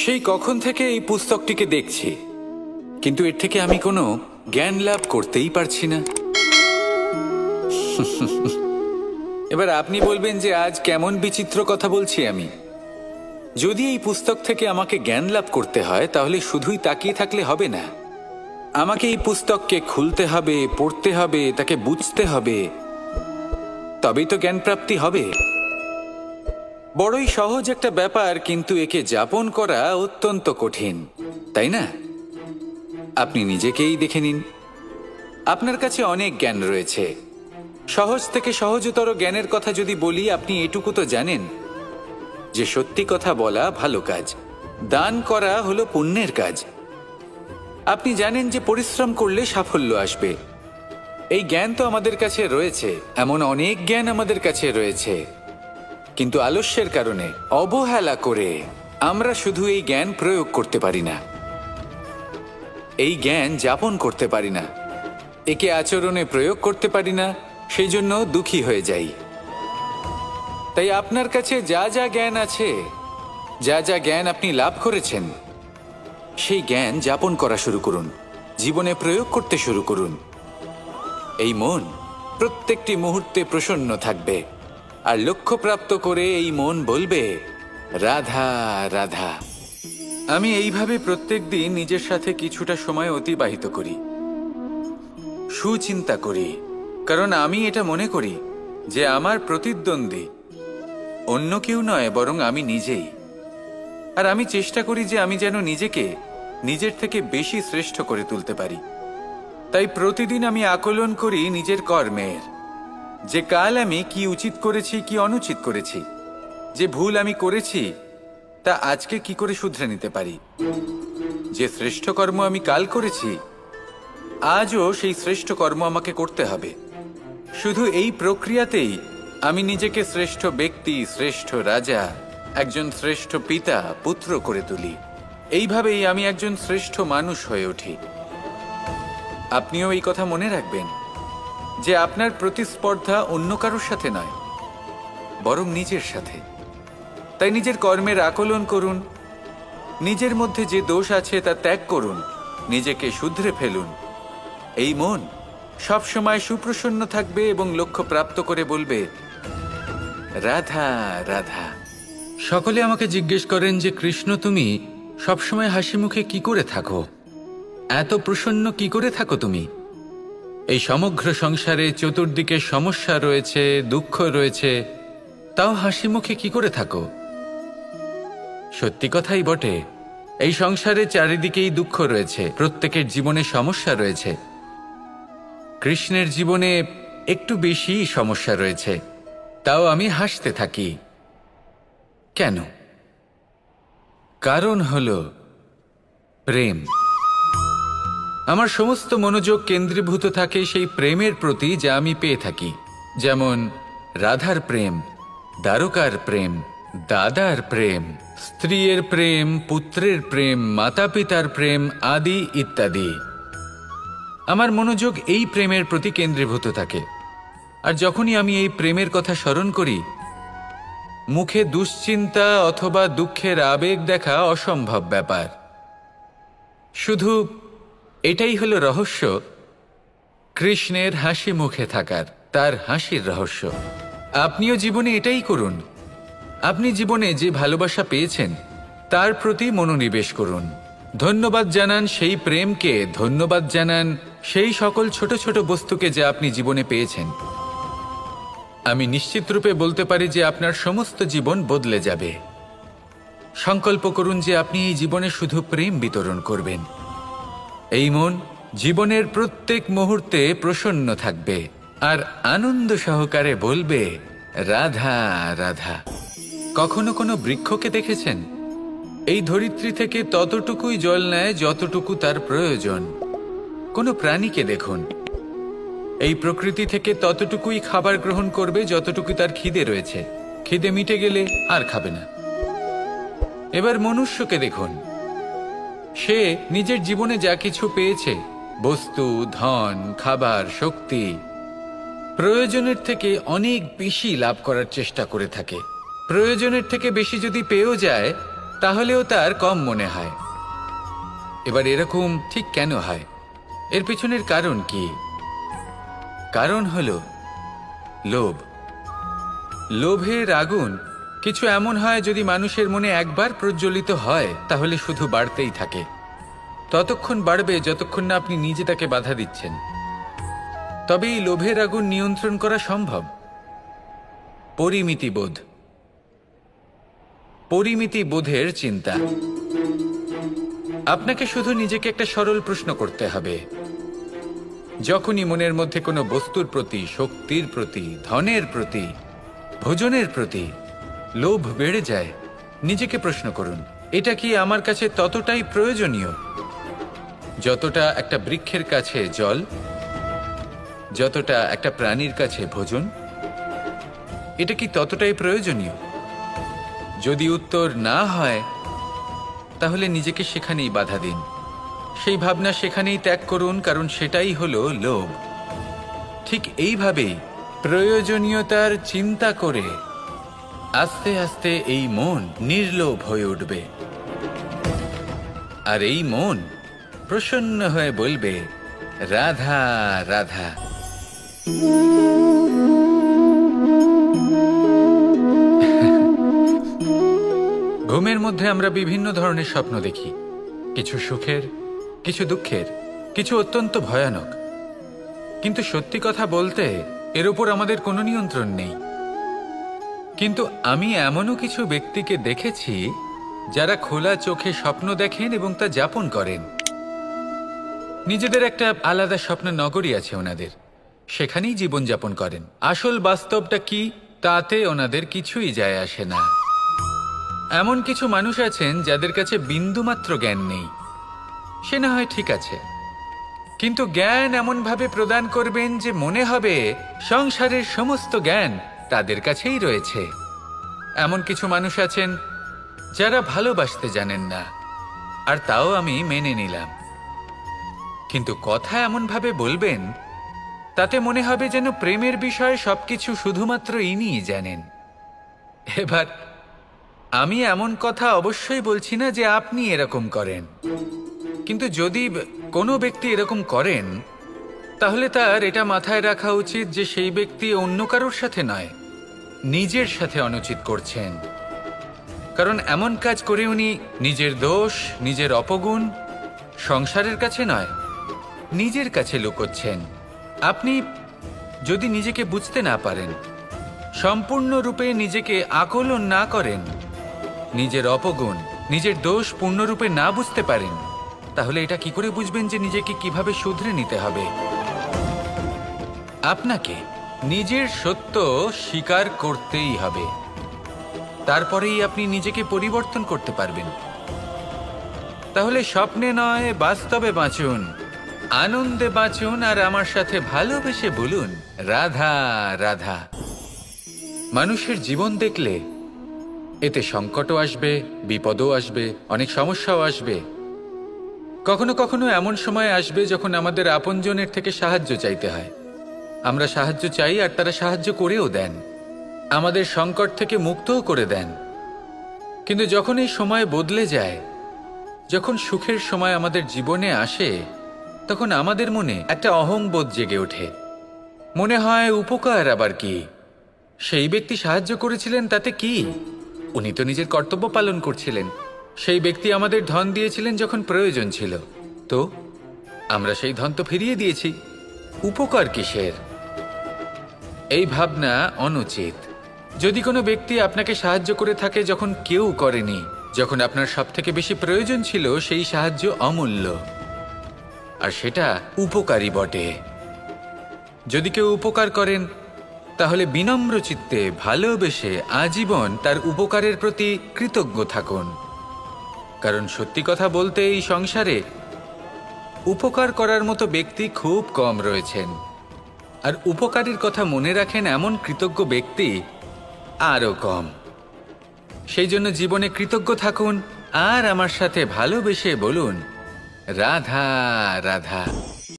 সেই কখন থেকে এই পুস্তকটিকে দেখছি, কিন্তু এর থেকে আমি কোনো জ্ঞান লাভ করতেই পারছি না। এবার আপনি বলবেন যে আজ কেমন বিচিত্র কথা বলছি আমি। যদি এই পুস্তক থেকে আমাকে জ্ঞান লাভ করতে হয়, তাহলে শুধুই তাকিয়ে থাকলে হবে না। আমাকে এই পুস্তককে খুলতে হবে, পড়তে হবে, তাকে বুঝতে হবে, তবেই তো জ্ঞান প্রাপ্তি হবে। বড়ই সহজ একটা ব্যাপার, কিন্তু একে যাপন করা অত্যন্ত কঠিন, তাই না? আপনি নিজেকেই দেখে নিন। আপনার কাছে অনেক জ্ঞান রয়েছে। সহজ থেকে সহজতর জ্ঞানের কথা যদি বলি, আপনি এটুকু তো জানেন যে সত্যি কথা বলা ভালো কাজ, দান করা হলো পুণ্যের কাজ। আপনি জানেন যে পরিশ্রম করলে সাফল্য আসবে। এই জ্ঞান তো আমাদের কাছে রয়েছে, এমন অনেক জ্ঞান আমাদের কাছে রয়েছে, কিন্তু আলস্যের কারণে, অবহেলা করে আমরা শুধু এই জ্ঞান প্রয়োগ করতে পারি না, এই জ্ঞান যাপন করতে পারি না, একে আচরণে প্রয়োগ করতে পারি না। সেই জন্য দুঃখী হয়ে যাই। তাই আপনার কাছে যা যা জ্ঞান আছে, যা যা জ্ঞান আপনি লাভ করেছেন, সেই জ্ঞান যাপন করা শুরু করুন, জীবনে প্রয়োগ করতে শুরু করুন। এই মন প্রত্যেকটি মুহূর্তে প্রসন্ন থাকবে, আর লক্ষ্যপ্রাপ্ত করে এই মন বলবে, রাধা রাধা। আমি এইভাবে প্রত্যেক দিন নিজের সাথে কিছুটা সময় অতিবাহিত করি, সুচিন্তা করি, কারণ আমি এটা মনে করি যে আমার প্রতিদ্বন্দ্বী অন্য কেউ নয়, বরং আমি নিজেই। আর আমি চেষ্টা করি যে আমি যেন নিজেকে নিজের থেকে বেশি শ্রেষ্ঠ করে তুলতে পারি। তাই প্রতিদিন আমি আকলন করি নিজের কর্মের, যে কাল আমি কি উচিত করেছি, কি অনুচিত করেছি, যে ভুল আমি করেছি তা আজকে কি করে শুধরে নিতে পারি। যে শ্রেষ্ঠ কর্ম আমি কাল করেছি, আজও সেই শ্রেষ্ঠ কর্ম আমাকে করতে হবে। শুধু এই প্রক্রিয়াতেই আমি নিজেকে শ্রেষ্ঠ ব্যক্তি, শ্রেষ্ঠ রাজা, একজন শ্রেষ্ঠ পিতা, পুত্র করে তুলি। এইভাবেই আমি একজন শ্রেষ্ঠ মানুষ হয়ে উঠি। আপনিও এই কথা মনে রাখবেন যে আপনার প্রতিস্পর্ধা অন্য কারোর সাথে নয়, বরং নিজের সাথে। তাই নিজের কর্মের আকলন করুন, নিজের মধ্যে যে দোষ আছে তা ত্যাগ করুন, নিজেকে শুধরে ফেলুন। এই মন সবসময় সুপ্রসন্ন থাকবে এবং লক্ষ্য প্রাপ্ত করে বলবে, রাধা রাধা। সকলে আমাকে জিজ্ঞেস করেন যে কৃষ্ণ, তুমি সবসময় হাসি মুখে কি করে থাকো, এত প্রসন্ন কি করে থাকো তুমি? এই সমগ্র সংসারে চতুর্দিকে সমস্যা রয়েছে, দুঃখ রয়েছে, তাও হাসি মুখে কি করে থাকো? সত্যি কথাই বটে, এই সংসারে চারিদিকেই দুঃখ রয়েছে, প্রত্যেকের জীবনে সমস্যা রয়েছে। কৃষ্ণের জীবনে একটু বেশি সমস্যা রয়েছে, তাও আমি হাসতে থাকি। কেন? কারণ হলো প্রেম। আমার সমস্ত মনোযোগ কেন্দ্রীভূত থাকে সেই প্রেমের প্রতি যা আমি পেয়ে থাকি। যেমন রাধার প্রেম, দ্বারকার প্রেম, দাদার প্রেম, স্ত্রীর প্রেম, পুত্রের প্রেম, মাতা পিতার প্রেম আদি ইত্যাদি। আমার মনোযোগ এই প্রেমের প্রতি কেন্দ্রীভূত থাকে। আর যখনই আমি এই প্রেমের কথা স্মরণ করি, মুখে দুশ্চিন্তা অথবা দুঃখের আবেগ দেখা অসম্ভব ব্যাপার। শুধু এটাই হলো রহস্য কৃষ্ণের হাসি মুখে থাকার, তার হাসির রহস্য। আপনিও জীবনে এটাই করুন। আপনি জীবনে যে ভালোবাসা পেয়েছেন তার প্রতি মনোনিবেশ করুন। ধন্যবাদ জানান সেই প্রেমকে, ধন্যবাদ জানান সেই সকল ছোট ছোট বস্তুকে যা আপনি জীবনে পেয়েছেন। আমি নিশ্চিত রূপে বলতে পারি যে আপনার সমস্ত জীবন বদলে যাবে। সংকল্প করুন যে আপনি এই জীবনে শুধু প্রেম বিতরণ করবেন। এই মন জীবনের প্রত্যেক মুহূর্তে প্রসন্ন থাকবে আর আনন্দ সহকারে বলবে, রাধা রাধা। কখনো কোনো বৃক্ষকে দেখেছেন? এই ধরিত্রী থেকে ততটুকুই জল নেয় যতটুকু তার প্রয়োজন। কোনো প্রাণীকে দেখুন, এই প্রকৃতি থেকে ততটুকুই খাবার গ্রহণ করবে যতটুকু তার খিদে রয়েছে। খিদে মিটে গেলে আর খাবে না। এবার মনুষ্যকে দেখুন, সে নিজের জীবনে যা কিছু পেয়েছে, বস্তু, ধন, খাবার, শক্তি, প্রয়োজনের থেকে অনেক বেশি লাভ করার চেষ্টা করে থাকে। প্রয়োজনের থেকে বেশি যদি পেয়েও যায়, তাহলেও তার কম মনে হয়। এবার এরকম ঠিক কেন হয়? এর পিছনের কারণ কি? কারণ হলো লোভ। লোভের আগুন কিছু এমন হয়, যদি মানুষের মনে একবার প্রজ্বলিত হয় তাহলে শুধু বাড়তেই থাকে। ততক্ষণ বাড়বে যতক্ষণ না আপনি নিজে তাকে বাধা দিচ্ছেন। তবে এই লোভের আগুন নিয়ন্ত্রণ করা সম্ভব। পরিমিতিবোধ, পরিমিতিবোধের চিন্তা। আপনাকে শুধু নিজেকে একটা সরল প্রশ্ন করতে হবে। যখনই মনের মধ্যে কোনো বস্তুর প্রতি, শক্তির প্রতি, ধনের প্রতি, ভোজনের প্রতি লোভ বেড়ে যায়, নিজেকে প্রশ্ন করুন, এটা কি আমার কাছে ততটাই প্রয়োজনীয় যতটা একটা বৃক্ষের কাছে জল, যতটা একটা প্রাণীর কাছে ভোজন? এটা কি ততটাই প্রয়োজনীয়? যদি উত্তর না হয়, তাহলে নিজেকে সেখানেই বাধা দিন, সেই ভাবনা সেখানেই ত্যাগ করুন, কারণ সেটাই হলো লোভ। ঠিক এইভাবেই প্রয়োজনীয়তার চিন্তা করে আস্তে আস্তে এই মন নির্লোভ হয়ে উঠবে, আর এই মন প্রসন্ন হয়ে বলবে, রাধা রাধা। ঘুমের মধ্যে আমরা বিভিন্ন ধরনের স্বপ্ন দেখি, কিছু সুখের, কিছু দুঃখের, কিছু অত্যন্ত ভয়ানক। কিন্তু সত্যি কথা বলতে এর উপর আমাদের কোনো নিয়ন্ত্রণ নেই। কিন্তু আমি এমনও কিছু ব্যক্তিকে দেখেছি যারা খোলা চোখে স্বপ্ন দেখেন এবং তা যাপন করেন। নিজেদের একটা আলাদা স্বপ্ন নগরী আছে ওনাদের, সেখানেই জীবনযাপন করেন। আসল বাস্তবটা কি তাতে ওনাদের কিছুই যায় আসে না। এমন কিছু মানুষ আছেন যাদের কাছে বিন্দুমাত্র জ্ঞান নেই, সে না হয় ঠিক আছে, কিন্তু জ্ঞান এমনভাবে প্রদান করবেন যে মনে হবে সংসারের সমস্ত জ্ঞান তাদের কাছেই রয়েছে। এমন কিছু মানুষ আছেন যারা ভালোবাসতে জানেন না, আর তাও আমি মেনে নিলাম, কিন্তু কথা এমনভাবে বলবেন তাতে মনে হবে যেন প্রেমের বিষয়ে সবকিছু শুধুমাত্র ইনিই জানেন। এবার আমি এমন কথা অবশ্যই বলছি না যে আপনি এরকম করেন, কিন্তু যদি কোনো ব্যক্তি এরকম করেন তাহলে তার এটা মাথায় রাখা উচিত যে সেই ব্যক্তি অন্য কারোর সাথে নয়, নিজের সাথে অনুচিত করছেন। কারণ এমন কাজ করে উনি নিজের দোষ, নিজের অপগুণ সংসারের কাছে নয়, নিজের কাছে লুকোচ্ছেন। আপনি যদি নিজেকে বুঝতে না পারেন, সম্পূর্ণরূপে নিজেকে আকলন না করেন, নিজের অপগুণ, নিজের দোষ পূর্ণরূপে না বুঝতে পারেন, তাহলে এটা কি করে বুঝবেন যে নিজেকে কিভাবে শুধরে নিতে হবে? আপনাকে নিজের সত্য স্বীকার করতেই হবে, তারপরেই আপনি নিজেকে পরিবর্তন করতে পারবেন। তাহলে স্বপ্নে নয়, বাস্তবে বাঁচুন, আনন্দে বাঁচুন, আর আমার সাথে ভালোবেসে বলুন, রাধা রাধা। মানুষের জীবন দেখলে এতে সংকটও আসবে, বিপদও আসবে, অনেক সমস্যাও আসবে। কখনো কখনো এমন সময় আসবে যখন আমাদের আপনজনের থেকে সাহায্য চাইতে হয়। আমরা সাহায্য চাই আর তারা সাহায্য করেও দেন, আমাদের সংকট থেকে মুক্তও করে দেন। কিন্তু যখন এই সময় বদলে যায়, যখন সুখের সময় আমাদের জীবনে আসে, তখন আমাদের মনে একটা অহংবোধ জেগে ওঠে। মনে হয় উপকার আবার কি, সেই ব্যক্তি সাহায্য করেছিলেন তাতে কি, উনি তো নিজের কর্তব্য পালন করছিলেন। সেই ব্যক্তি আমাদের ধন দিয়েছিলেন যখন প্রয়োজন ছিল, তো আমরা সেই ধন তো ফিরিয়ে দিয়েছি, উপকার কিসের? এই ভাবনা অনুচিত। যদি কোনো ব্যক্তি আপনাকে সাহায্য করে থাকে যখন কেউ করেনি, যখন আপনার সবথেকে বেশি প্রয়োজন ছিল, সেই সাহায্য অমূল্য, আর সেটা উপকারী বটে। যদি কেউ উপকার করেন তাহলে বিনম্র চিত্তে ভালোবেসে আজীবন তার উপকারের প্রতি কৃতজ্ঞ থাকুন। কারণ সত্যি কথা বলতে এই সংসারে উপকার করার মতো ব্যক্তি খুব কম রয়েছেন, আর উপকারীর কথা মনে রাখেন এমন কৃতজ্ঞ ব্যক্তি আরও কম। সেই জন্য জীবনে কৃতজ্ঞ থাকুন আর আমার সাথে ভালোবেসে বলুন, রাধা রাধা।